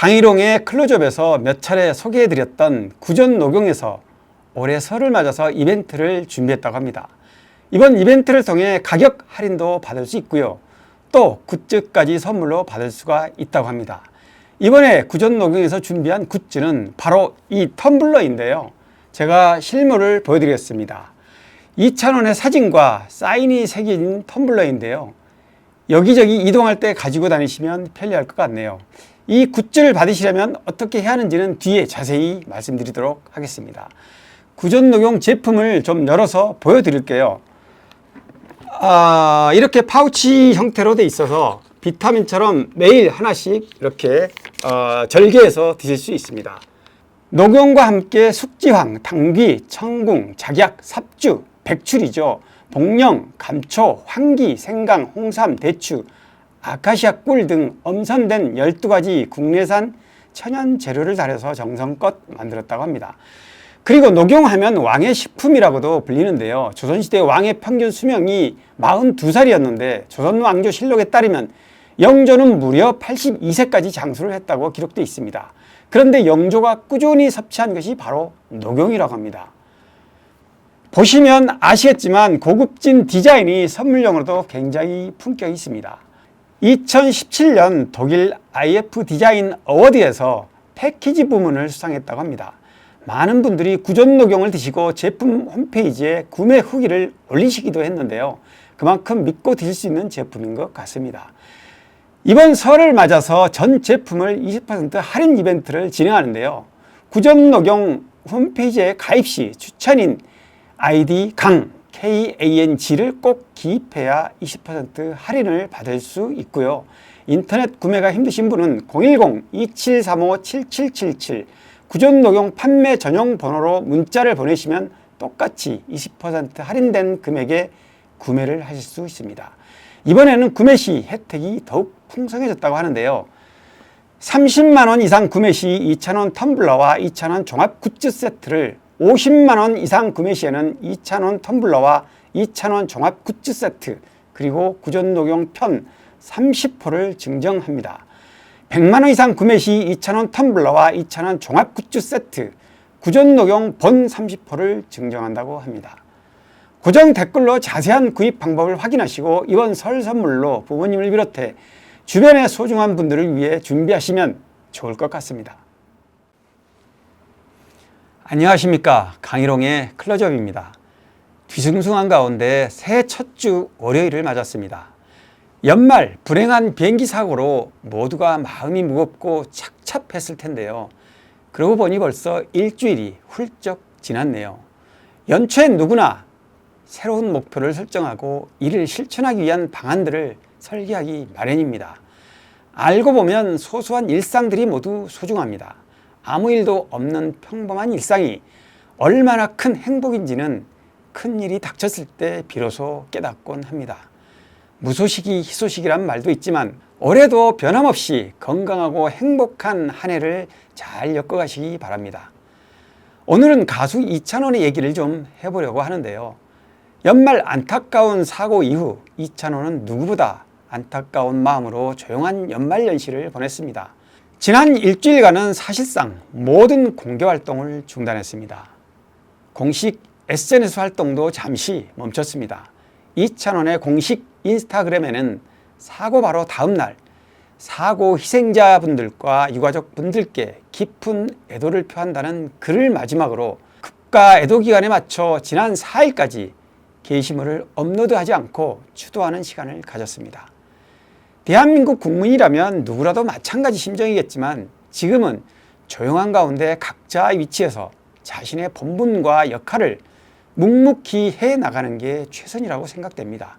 강희롱의 클로즈업에서 몇 차례 소개해드렸던 구전녹용에서 올해 설을 맞아서 이벤트를 준비했다고 합니다. 이번 이벤트를 통해 가격 할인도 받을 수 있고요. 또 굿즈까지 선물로 받을 수가 있다고 합니다. 이번에 구전녹용에서 준비한 굿즈는 바로 이 텀블러인데요. 제가 실물을 보여드리겠습니다. 2,000원의 사진과 사인이 새겨진 텀블러인데요. 여기저기 이동할 때 가지고 다니시면 편리할 것 같네요. 이 굿즈를 받으시려면 어떻게 해야 하는지는 뒤에 자세히 말씀드리도록 하겠습니다. 구전녹용 제품을 좀 열어서 보여드릴게요. 이렇게 파우치 형태로 돼 있어서 비타민처럼 매일 하나씩 이렇게 절개해서 드실 수 있습니다. 녹용과 함께 숙지황, 당귀, 청궁, 작약, 삽주, 백출이죠. 복령, 감초, 황기, 생강, 홍삼, 대추, 아카시아 꿀 등 엄선된 12가지 국내산 천연 재료를 달여서 정성껏 만들었다고 합니다. 그리고 녹용하면 왕의 식품이라고도 불리는데요. 조선시대 왕의 평균 수명이 42살이었는데 조선왕조실록에 따르면 영조는 무려 82세까지 장수를 했다고 기록되어 있습니다. 그런데 영조가 꾸준히 섭취한 것이 바로 녹용이라고 합니다. 보시면 아시겠지만 고급진 디자인이 선물용으로도 굉장히 품격이 있습니다. 2017년 독일 IF 디자인 어워드에서 패키지 부문을 수상했다고 합니다. 많은 분들이 구전녹용을 드시고 제품 홈페이지에 구매 후기를 올리시기도 했는데요. 그만큼 믿고 드실 수 있는 제품인 것 같습니다. 이번 설을 맞아서 전 제품을 20% 할인 이벤트를 진행하는데요. 구전녹용 홈페이지에 가입 시 추천인 아이디 강 KANG를 꼭 기입해야 20% 할인을 받을 수 있고요. 인터넷 구매가 힘드신 분은 010-2735-7777 구전녹용 판매 전용 번호로 문자를 보내시면 똑같이 20% 할인된 금액에 구매를 하실 수 있습니다. 이번에는 구매 시 혜택이 더욱 풍성해졌다고 하는데요. 30만원 이상 구매 시 2,000원 텀블러와 2,000원 종합 굿즈 세트를 50만원 이상 구매 시에는 2,000원 텀블러와 2,000원 종합 굿즈 세트 그리고 구전녹용 편 30호를 증정합니다. 100만원 이상 구매 시 2,000원 텀블러와 2,000원 종합 굿즈 세트 구전녹용 본 30호를 증정한다고 합니다. 고정 댓글로 자세한 구입 방법을 확인하시고 이번 설 선물로 부모님을 비롯해 주변의 소중한 분들을 위해 준비하시면 좋을 것 같습니다. 안녕하십니까, 강희롱의 클로즈업입니다. 뒤숭숭한 가운데 새해 첫 주 월요일을 맞았습니다. 연말 불행한 비행기 사고로 모두가 마음이 무겁고 착잡했을 텐데요. 그러고 보니 벌써 일주일이 훌쩍 지났네요. 연초엔 누구나 새로운 목표를 설정하고 이를 실천하기 위한 방안들을 설계하기 마련입니다. 알고 보면 소소한 일상들이 모두 소중합니다. 아무 일도 없는 평범한 일상이 얼마나 큰 행복인지는 큰 일이 닥쳤을 때 비로소 깨닫곤 합니다. 무소식이 희소식이란 말도 있지만 올해도 변함없이 건강하고 행복한 한 해를 잘 엮어가시기 바랍니다. 오늘은 가수 이찬원의 얘기를 좀 해보려고 하는데요. 연말 안타까운 사고 이후 이찬원은 누구보다 안타까운 마음으로 조용한 연말연시를 보냈습니다. 지난 일주일간은 사실상 모든 공개 활동을 중단했습니다. 공식 SNS 활동도 잠시 멈췄습니다. 이찬원의 공식 인스타그램에는 사고 바로 다음 날 사고 희생자분들과 유가족분들께 깊은 애도를 표한다는 글을 마지막으로 국가 애도 기간에 맞춰 지난 4일까지 게시물을 업로드하지 않고 추도하는 시간을 가졌습니다. 대한민국 국민이라면 누구라도 마찬가지 심정이겠지만 지금은 조용한 가운데 각자의 위치에서 자신의 본분과 역할을 묵묵히 해나가는 게 최선이라고 생각됩니다.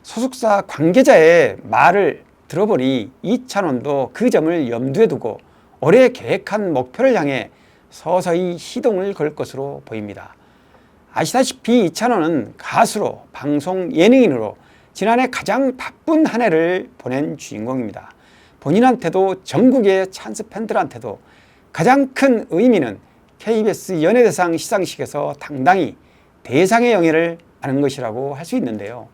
소속사 관계자의 말을 들어보니 이찬원도 그 점을 염두에 두고 올해 계획한 목표를 향해 서서히 시동을 걸 것으로 보입니다. 아시다시피 이찬원은 가수로 방송 예능인으로 지난해 가장 바쁜 한 해를 보낸 주인공입니다. 본인한테도 전국의 찬스 팬들한테도 가장 큰 의미는 KBS 연예대상 시상식에서 당당히 대상의 영예를 아는 것이라고 할 수 있는데요.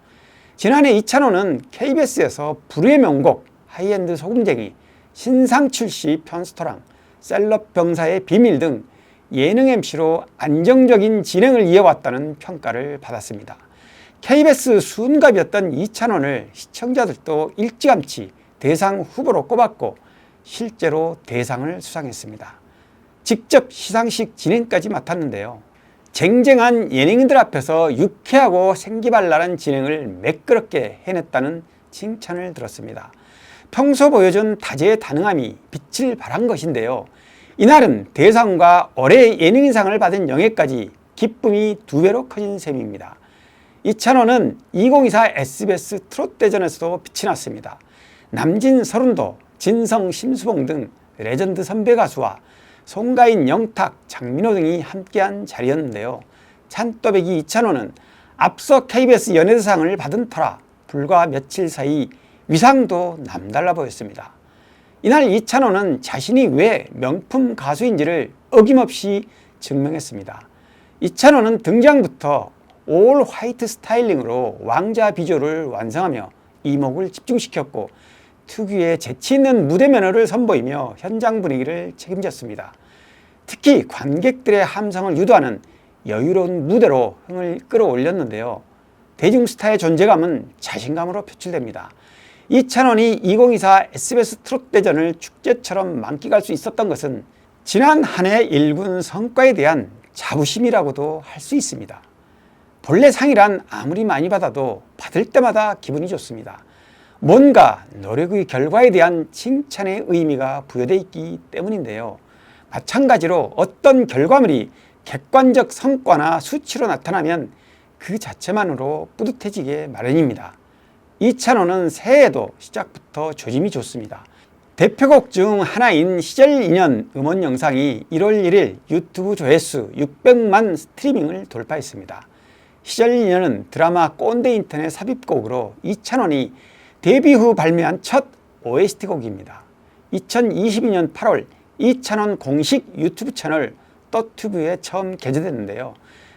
지난해 이찬원은 KBS에서 불후의 명곡 하이엔드 소금쟁이 신상 출시 편스토랑, 셀럽 병사의 비밀 등 예능 MC로 안정적인 진행을 이어왔다는 평가를 받았습니다. KBS 수은갑이었던 이찬원을 시청자들도 일찌감치 대상 후보로 꼽았고 실제로 대상을 수상했습니다. 직접 시상식 진행까지 맡았는데요. 쟁쟁한 예능인들 앞에서 유쾌하고 생기발랄한 진행을 매끄럽게 해냈다는 칭찬을 들었습니다. 평소 보여준 다재의 다능함이 빛을 발한 것인데요. 이날은 대상과 올해의 예능인상을 받은 영예까지 기쁨이 2배로 커진 셈입니다. 이찬원은 2024 SBS 트롯대전에서도 빛이 났습니다. 남진 서른도, 진성 심수봉 등 레전드 선배 가수와 송가인, 영탁, 장민호 등이 함께한 자리였는데요. 찬또배기 이찬원은 앞서 KBS 연예대상을 받은 터라 불과 며칠 사이 위상도 남달라 보였습니다. 이날 이찬원은 자신이 왜 명품 가수인지를 어김없이 증명했습니다. 이찬원은 등장부터 올 화이트 스타일링으로 왕자 비주얼을 완성하며 이목을 집중시켰고 특유의 재치있는 무대 매너를 선보이며 현장 분위기를 책임졌습니다. 특히 관객들의 함성을 유도하는 여유로운 무대로 흥을 끌어올렸는데요. 대중스타의 존재감은 자신감으로 표출됩니다. 이찬원이 2024 SBS 트롯대전을 축제처럼 만끽할 수 있었던 것은 지난 한 해 일군 성과에 대한 자부심이라고도 할 수 있습니다. 본래 상이란 아무리 많이 받아도 받을 때마다 기분이 좋습니다. 뭔가 노력의 결과에 대한 칭찬의 의미가 부여되어 있기 때문인데요. 마찬가지로 어떤 결과물이 객관적 성과나 수치로 나타나면 그 자체만으로 뿌듯해지게 마련입니다. 이찬원은 새해에도 시작부터 조짐이 좋습니다. 대표곡 중 하나인 시절 인연 음원 영상이 1월 1일 유튜브 조회수 600만 스트리밍을 돌파했습니다. 시절 인연은 드라마 꼰대 인터넷 삽입곡으로 이찬원이 데뷔 후 발매한 첫 OST 곡입니다. 2022년 8월 이찬원 공식 유튜브 채널 떠튜브에 처음 게재됐는데요.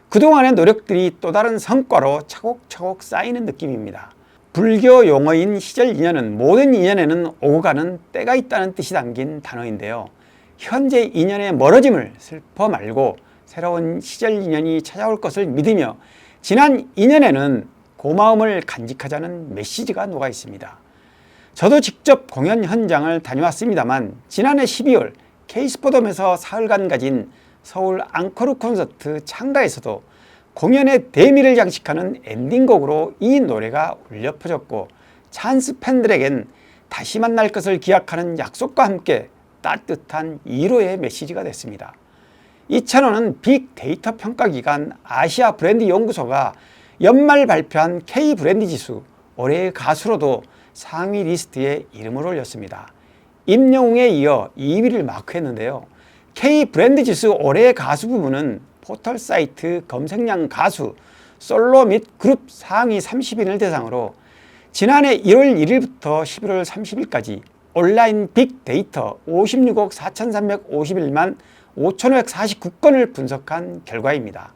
그동안의 노력들이 또 다른 성과로 차곡차곡 쌓이는 느낌입니다. 불교 용어인 시절 인연은 모든 인연에는 오고 가는 때가 있다는 뜻이 담긴 단어인데요. 현재 인연의 멀어짐을 슬퍼 말고 새로운 시절 인연이 찾아올 것을 믿으며 지난 인연에는 고마움을 간직하자는 메시지가 녹아 있습니다. 저도 직접 공연 현장을 다녀왔습니다만 지난해 12월 K스포돔에서 사흘간 가진 서울 앙코르 콘서트 창가에서도 공연의 대미를 장식하는 엔딩곡으로 이 노래가 울려 퍼졌고 찬스 팬들에겐 다시 만날 것을 기약하는 약속과 함께 따뜻한 위로의 메시지가 됐습니다. 이찬원은 빅데이터 평가기관 아시아 브랜드 연구소가 연말 발표한 K 브랜드 지수 올해의 가수로도 상위 리스트에 이름을 올렸습니다. 임영웅에 이어 2위를 마크했는데요. K 브랜드 지수 올해의 가수 부문은 포털 사이트 검색량 가수, 솔로 및 그룹 상위 30인을 대상으로 지난해 1월 1일부터 11월 30일까지 온라인 빅데이터 56억 4,351만 5,549건을 분석한 결과입니다.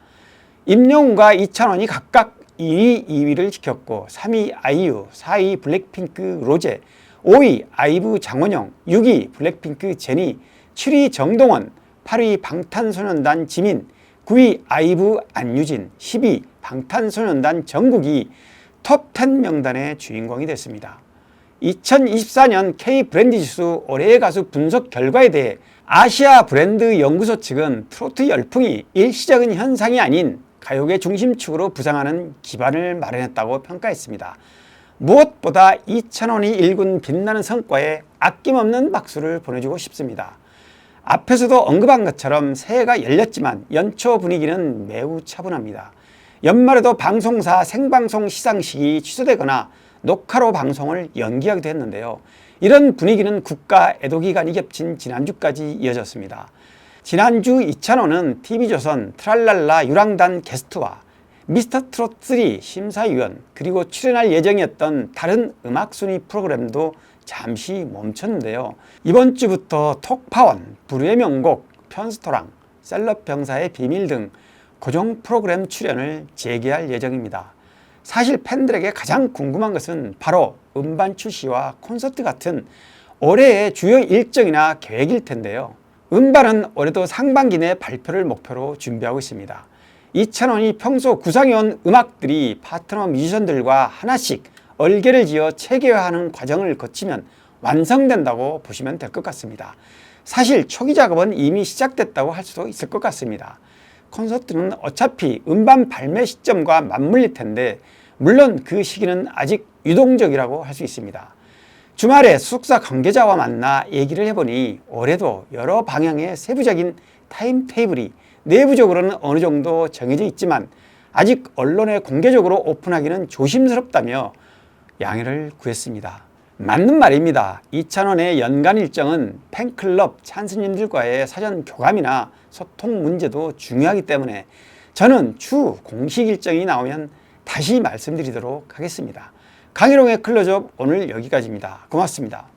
임영웅과 이찬원이 각각 2위, 2위를 지켰고 3위 아이유, 4위 블랙핑크 로제, 5위 아이브 장원영, 6위 블랙핑크 제니, 7위 정동원, 8위 방탄소년단 지민, 9위 아이브 안유진, 10위 방탄소년단 정국이 톱10 명단의 주인공이 됐습니다. 2024년 K 브랜드 지수 올해의 가수 분석 결과에 대해 아시아 브랜드 연구소 측은 트로트 열풍이 일시적인 현상이 아닌 가요계 중심축으로 부상하는 기반을 마련했다고 평가했습니다. 무엇보다 이찬원이 일군 빛나는 성과에 아낌없는 박수를 보내주고 싶습니다. 앞에서도 언급한 것처럼 새해가 열렸지만 연초 분위기는 매우 차분합니다. 연말에도 방송사 생방송 시상식이 취소되거나 녹화로 방송을 연기하기도 했는데요. 이런 분위기는 국가 애도기간이 겹친 지난주까지 이어졌습니다. 지난주 이찬원은 TV조선 트랄랄라 유랑단 게스트와 미스터트롯3 심사위원 그리고 출연할 예정이었던 다른 음악순위 프로그램도 잠시 멈췄는데요. 이번 주부터 톡파원, 불후의 명곡, 편스토랑, 셀럽 병사의 비밀 등 고정 프로그램 출연을 재개할 예정입니다. 사실 팬들에게 가장 궁금한 것은 바로 음반 출시와 콘서트 같은 올해의 주요 일정이나 계획일 텐데요. 음반은 올해도 상반기 내 발표를 목표로 준비하고 있습니다. 이찬원이 평소 구상해온 음악들이 파트너 뮤지션들과 하나씩 얼개를 지어 체계화하는 과정을 거치면 완성된다고 보시면 될 것 같습니다. 사실 초기 작업은 이미 시작됐다고 할 수도 있을 것 같습니다. 콘서트는 어차피 음반 발매 시점과 맞물릴 텐데 물론 그 시기는 아직 유동적이라고 할 수 있습니다. 주말에 수석사 관계자와 만나 얘기를 해보니 올해도 여러 방향의 세부적인 타임테이블이 내부적으로는 어느 정도 정해져 있지만 아직 언론에 공개적으로 오픈하기는 조심스럽다며 양해를 구했습니다. 맞는 말입니다. 이찬원의 연간 일정은 팬클럽 찬스님들과의 사전 교감이나 소통 문제도 중요하기 때문에 저는 추후 공식 일정이 나오면 다시 말씀드리도록 하겠습니다. 강희롱의 클로즈업 오늘 여기까지입니다. 고맙습니다.